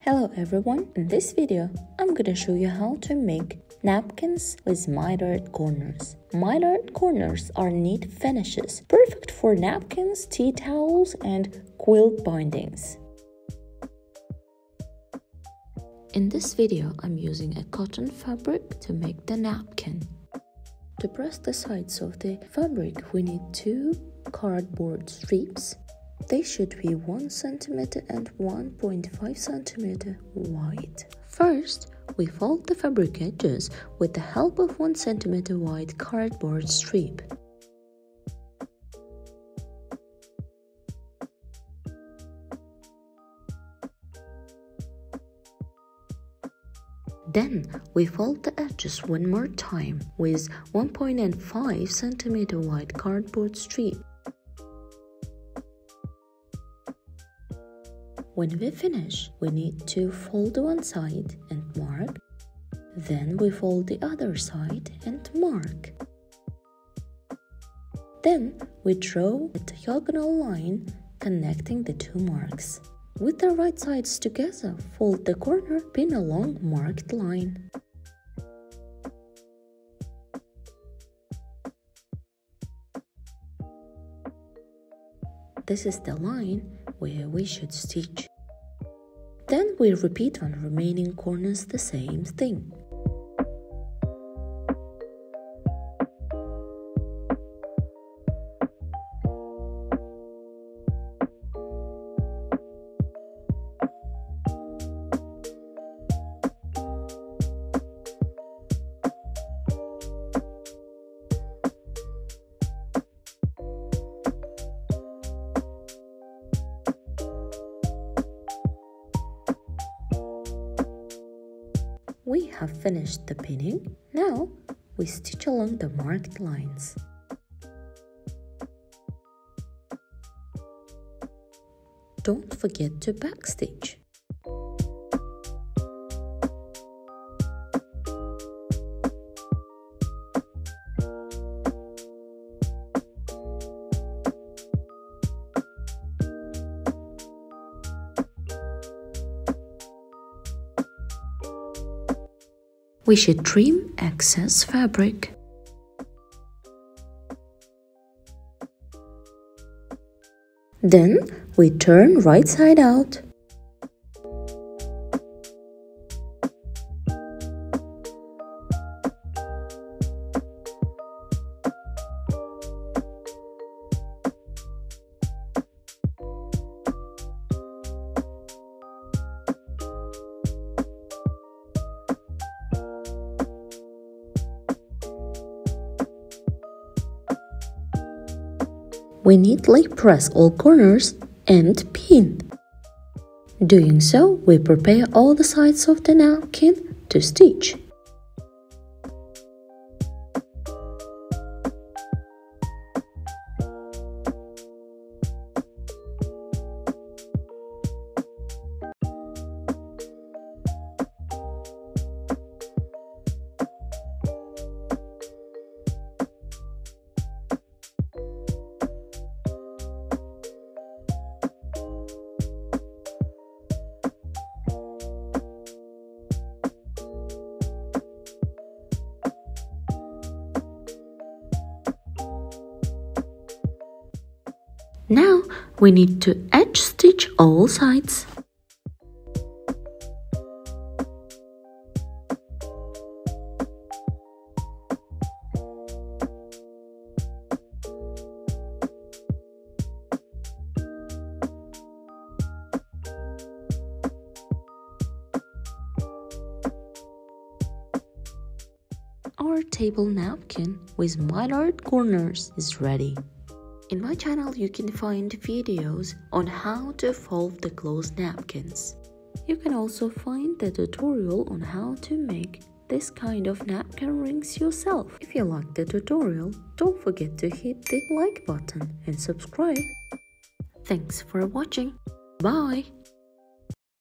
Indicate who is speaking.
Speaker 1: Hello everyone, in this video I'm gonna show you how to make napkins with mitered corners. Mitered corners are neat finishes, perfect for napkins, tea towels and quilt bindings. In this video I'm using a cotton fabric to make the napkin. To press the sides of the fabric we need 2 cardboard strips. They should be 1 cm and 1.5 cm wide. First, we fold the fabric edges with the help of 1 cm wide cardboard strip. Then, we fold the edges one more time with 1.5 cm wide cardboard strip. When we finish, we need to fold one side and mark. Then we fold the other side and mark. Then we draw a diagonal line connecting the 2 marks. With the right sides together, fold the corner pin along marked line. This is the line where we should stitch. Then we repeat on remaining corners the same thing. We have finished the pinning. Now we stitch along the marked lines. Don't forget to backstitch. We should trim excess fabric. Then we turn right side out. We neatly press all corners and pin. Doing so, we prepare all the sides of the napkin to stitch. Now we need to edge stitch all sides. Our table napkin with mitered corners is ready. In my channel, you can find videos on how to fold the cloth napkins. You can also find the tutorial on how to make this kind of napkin rings yourself. If you like the tutorial, don't forget to hit the like button and subscribe. Thanks for watching. Bye!